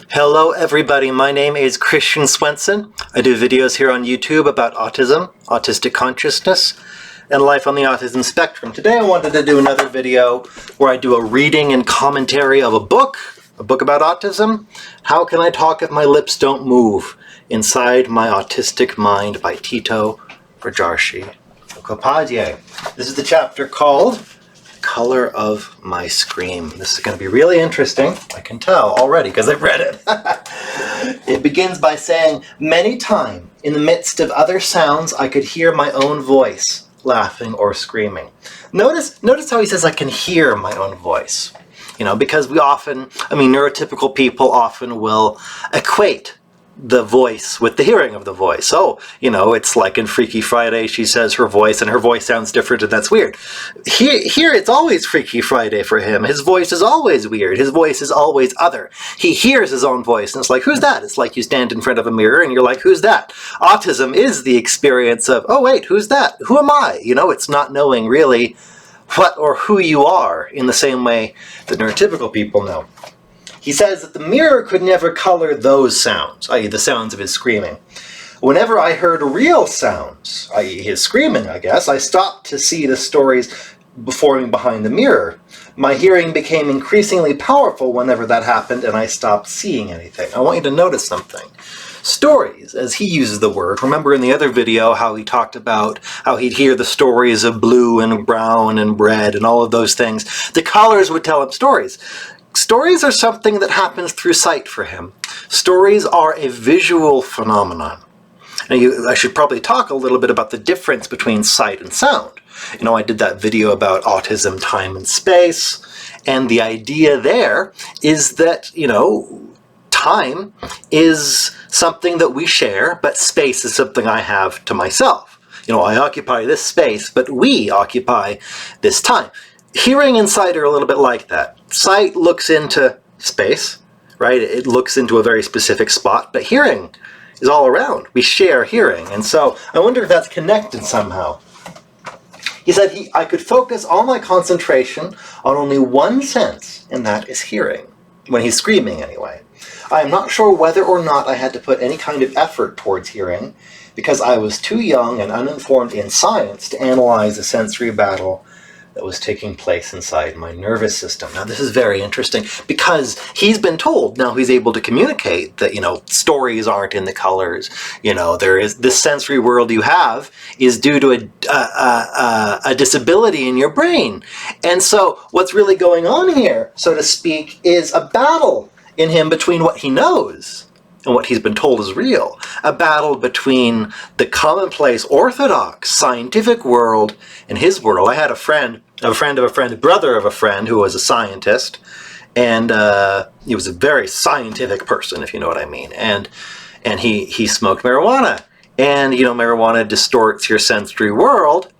Hello everybody, my name is Christian Swenson. I do videos here on YouTube about autism, autistic consciousness, and life on the autism spectrum. Today I wanted to do another video where I do a reading and commentary of a book about autism. How Can I Talk If My Lips Don't Move? Inside My Autistic Mind by Tito Rajarshi Mukhopadhyay. This is the chapter called Color of My Scream. This is going to be really interesting. I can tell already because I've read it. It begins by saying, many times in the midst of other sounds I could hear my own voice laughing or screaming. Notice how he says I can hear my own voice. Because we often, neurotypical people often will equate the voice with the hearing of the voice. Oh, it's like in Freaky Friday, she says her voice and her voice sounds different and that's weird. Here it's always Freaky Friday for him. His voice is always weird. His voice is always other. He hears his own voice and it's like, who's that? It's like you stand in front of a mirror and you're like, who's that? Autism is the experience of, oh wait, who's that? Who am I? It's not knowing really what or who you are in the same way that neurotypical people know. He says that the mirror could never color those sounds, i.e. the sounds of his screaming. Whenever I heard real sounds, i.e. his screaming, I guess, I stopped to see the stories performing behind the mirror. My hearing became increasingly powerful whenever that happened and I stopped seeing anything. I want you to notice something. Stories, as he uses the word. Remember in the other video how he talked about how he'd hear the stories of blue and brown and red and all of those things. The colors would tell him stories. Stories are something that happens through sight for him. Stories are a visual phenomenon. Now I should probably talk a little bit about the difference between sight and sound. I did that video about autism, time and space, and the idea there is that, time is something that we share, but space is something I have to myself. I occupy this space, but we occupy this time. Hearing and sight are a little bit like that. Sight looks into space, right? It looks into a very specific spot, but hearing is all around. We share hearing, and so I wonder if that's connected somehow. He said I could focus all my concentration on only one sense, and that is hearing, when he's screaming anyway. I am not sure whether or not I had to put any kind of effort towards hearing, because I was too young and uninformed in science to analyze the sensory battle that was taking place inside my nervous system. Now this is very interesting because he's been told, now he's able to communicate that, stories aren't in the colors. There is this sensory world you have is due to a disability in your brain. And so what's really going on here, so to speak, is a battle in him between what he knows and what he's been told is real. A battle between the commonplace, orthodox, scientific world and his world. I had a friend of a friend, a brother of a friend who was a scientist, and he was a very scientific person, if you know what I mean. And he smoked marijuana, and marijuana distorts your sensory world.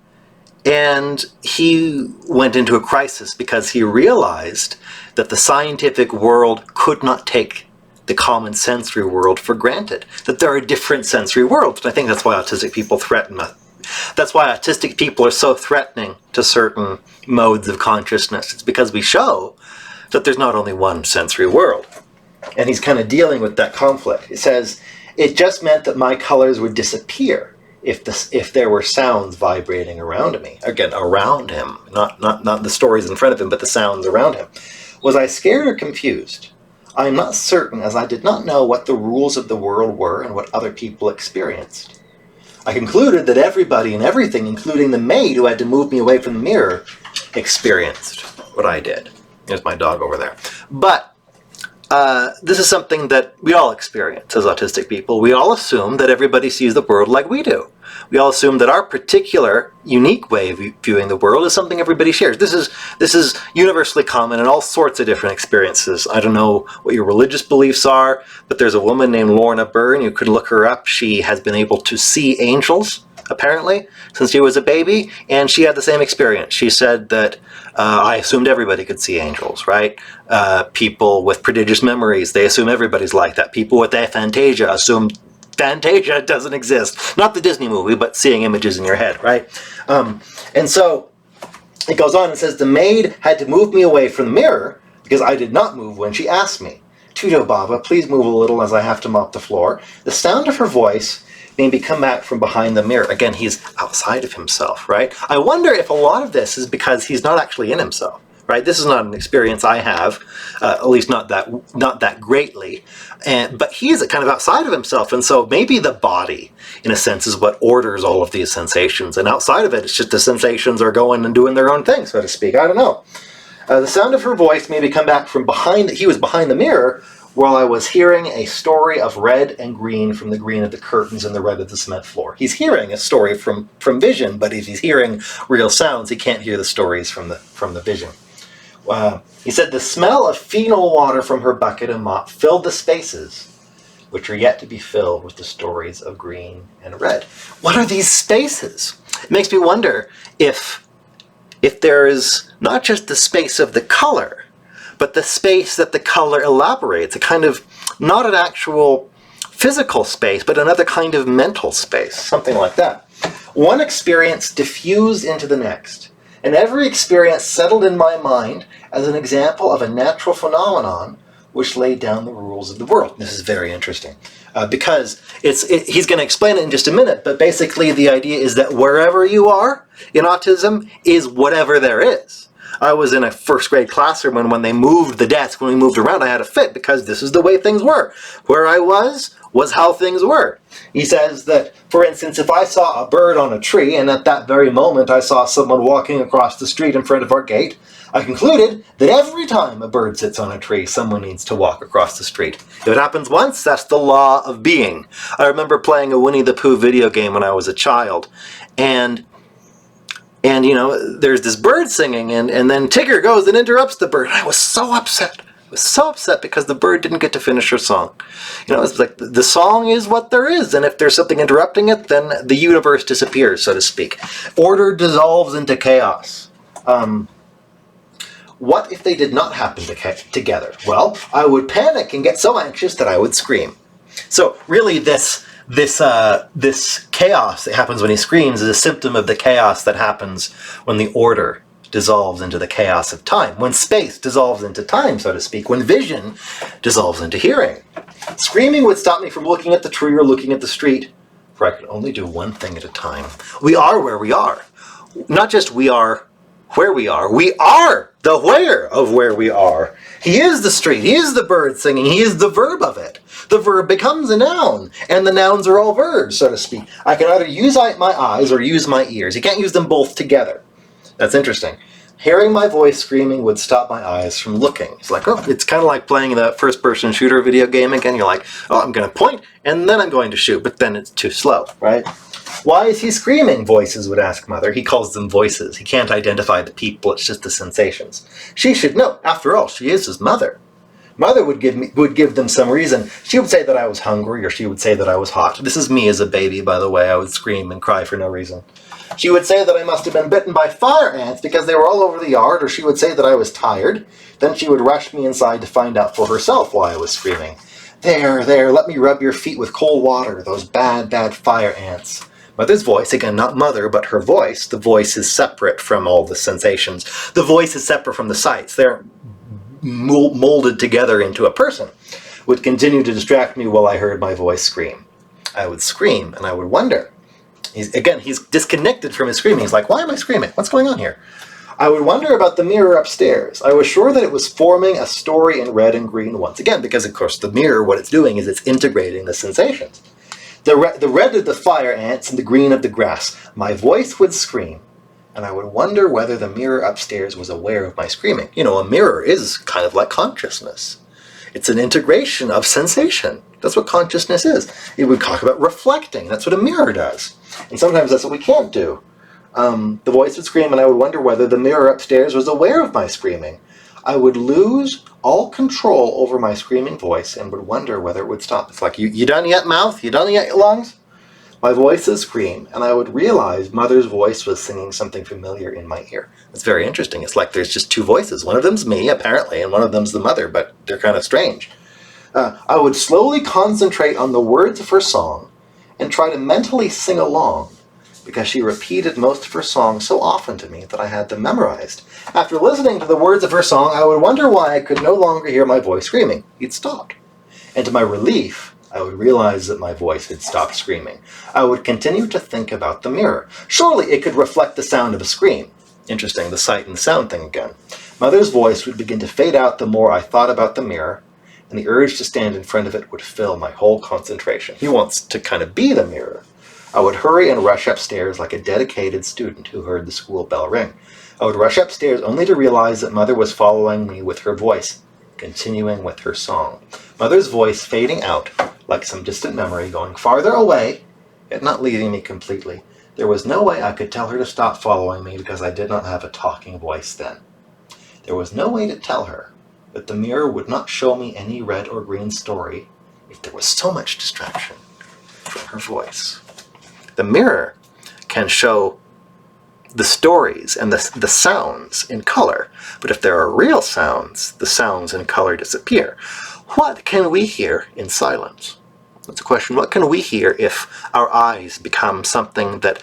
And he went into a crisis because he realized that the scientific world could not take the common sensory world for granted, that there are different sensory worlds. And I think that's why autistic people threaten us. That's why autistic people are so threatening to certain modes of consciousness. It's because we show that there's not only one sensory world. And he's kind of dealing with that conflict. It says, it just meant that my colors would disappear if there were sounds vibrating around me. Again, around him. Not the stories in front of him, but the sounds around him. Was I scared or confused? I am not certain, as I did not know what the rules of the world were and what other people experienced. I concluded that everybody and everything, including the maid who had to move me away from the mirror, experienced what I did. There's my dog over there. But this is something that we all experience as autistic people. We all assume that everybody sees the world like we do. We all assume that our particular unique way of viewing the world is something everybody shares. This is universally common in all sorts of different experiences. I don't know what your religious beliefs are, but there's a woman named Lorna Byrne. You could look her up. She has been able to see angels, apparently, since she was a baby, and she had the same experience. She said that I assumed everybody could see angels, right? People with prodigious memories, they assume everybody's like that. People with aphantasia assume Fantasia doesn't exist. Not the Disney movie, but seeing images in your head, right? And so it goes on and says, the maid had to move me away from the mirror because I did not move when she asked me. Tito Baba, please move a little as I have to mop the floor. The sound of her voice made me come back from behind the mirror. Again, he's outside of himself, right? I wonder if a lot of this is because he's not actually in himself, right? This is not an experience I have, at least not that greatly. But he is kind of outside of himself, and so maybe the body, in a sense, is what orders all of these sensations. And outside of it, it's just the sensations are going and doing their own thing, so to speak. I don't know. The sound of her voice made me come back from behind. He was behind the mirror, while I was hearing a story of red and green from the green of the curtains and the red of the cement floor. He's hearing a story from vision, but if he's hearing real sounds, he can't hear the stories from the vision. He said the smell of phenol water from her bucket and mop filled the spaces, which are yet to be filled with the stories of green and red. What are these spaces? It makes me wonder if there is not just the space of the color, but the space that the color elaborates, a kind of, not an actual physical space, but another kind of mental space, something like that. One experience diffused into the next, and every experience settled in my mind as an example of a natural phenomenon which laid down the rules of the world. This is very interesting, because he's going to explain it in just a minute, but basically the idea is that wherever you are in autism is whatever there is. I was in a first grade classroom, and when they moved the desk, when we moved around, I had a fit because this is the way things were. Where I was how things were. He says that, for instance, if I saw a bird on a tree, and at that very moment I saw someone walking across the street in front of our gate, I concluded that every time a bird sits on a tree, someone needs to walk across the street. If it happens once, that's the law of being. I remember playing a Winnie the Pooh video game when I was a child, and you know, there's this bird singing, and then Tigger goes and interrupts the bird. I was so upset. I was so upset because the bird didn't get to finish her song. You know, it's like the song is what there is, and if there's something interrupting it, then the universe disappears, so to speak. Order dissolves into chaos. What if they did not happen together? Well, I would panic and get so anxious that I would scream. So really this chaos that happens when he screams is a symptom of the chaos that happens when the order dissolves into the chaos of time, when space dissolves into time, so to speak, when vision dissolves into hearing. Screaming would stop me from looking at the tree or looking at the street, for I could only do one thing at a time. We are where we are. Not just we are where we are the where of where we are. He is the street, he is the bird singing, he is the verb of it. The verb becomes a noun, and the nouns are all verbs, so to speak. I can either use my eyes or use my ears. You can't use them both together. That's interesting. Hearing my voice screaming would stop my eyes from looking. It's like, oh, it's kind of like playing the first-person shooter video game again. You're like, oh, I'm going to point, and then I'm going to shoot, but then it's too slow, right? Why is he screaming? Voices would ask Mother. He calls them voices. He can't identify the people, it's just the sensations. She should know. After all, she is his mother. Mother would give them some reason. She would say that I was hungry, or she would say that I was hot. This is me as a baby, by the way. I would scream and cry for no reason. She would say that I must have been bitten by fire ants because they were all over the yard, or she would say that I was tired. Then she would rush me inside to find out for herself why I was screaming. There, let me rub your feet with cold water, those bad, bad fire ants. Mother's voice, again, not mother, but her voice. The voice is separate from all the sensations. The voice is separate from the sights. They're molded together into a person, would continue to distract me while I heard my voice scream. I would scream, and I would wonder. He's disconnected from his screaming. He's like, why am I screaming? What's going on here? I would wonder about the mirror upstairs. I was sure that it was forming a story in red and green once again, because, of course, the mirror, what it's doing is it's integrating the sensations. The red of the fire ants and the green of the grass. My voice would scream, and I would wonder whether the mirror upstairs was aware of my screaming. You know, a mirror is kind of like consciousness. It's an integration of sensation. That's what consciousness is. It would talk about reflecting. That's what a mirror does. And sometimes that's what we can't do. The voice would scream, and I would wonder whether the mirror upstairs was aware of my screaming. I would lose all control over my screaming voice and would wonder whether it would stop. It's like, you done yet, mouth? You done yet, lungs? My voice would scream, and I would realize Mother's voice was singing something familiar in my ear. It's very interesting. It's like there's just two voices. One of them's me, apparently, and one of them's the mother, but they're kind of strange. I would slowly concentrate on the words of her song and try to mentally sing along. because she repeated most of her songs so often to me that I had them memorized. After listening to the words of her song, I would wonder why I could no longer hear my voice screaming. He'd stopped. And to my relief, I would realize that my voice had stopped screaming. I would continue to think about the mirror. Surely it could reflect the sound of a scream. Interesting, the sight and the sound thing again. Mother's voice would begin to fade out the more I thought about the mirror, and the urge to stand in front of it would fill my whole concentration. He wants to kind of be the mirror. I would hurry and rush upstairs like a dedicated student who heard the school bell ring. I would rush upstairs only to realize that Mother was following me with her voice, continuing with her song. Mother's voice fading out like some distant memory, going farther away, yet not leaving me completely. There was no way I could tell her to stop following me because I did not have a talking voice then. There was no way to tell her that the mirror would not show me any red or green story if there was so much distraction from her voice. The mirror can show the stories and the sounds in color, but if there are real sounds, the sounds and color disappear. What can we hear in silence? That's a question. What can we hear if our eyes become something that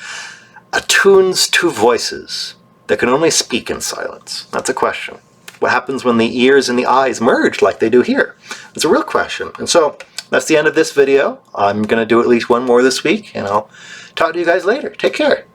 attunes to voices that can only speak in silence? That's a question. What happens when the ears and the eyes merge like they do here? It's a real question. And so that's the end of this video. I'm going to do at least one more this week, and I'll talk to you guys later. Take care.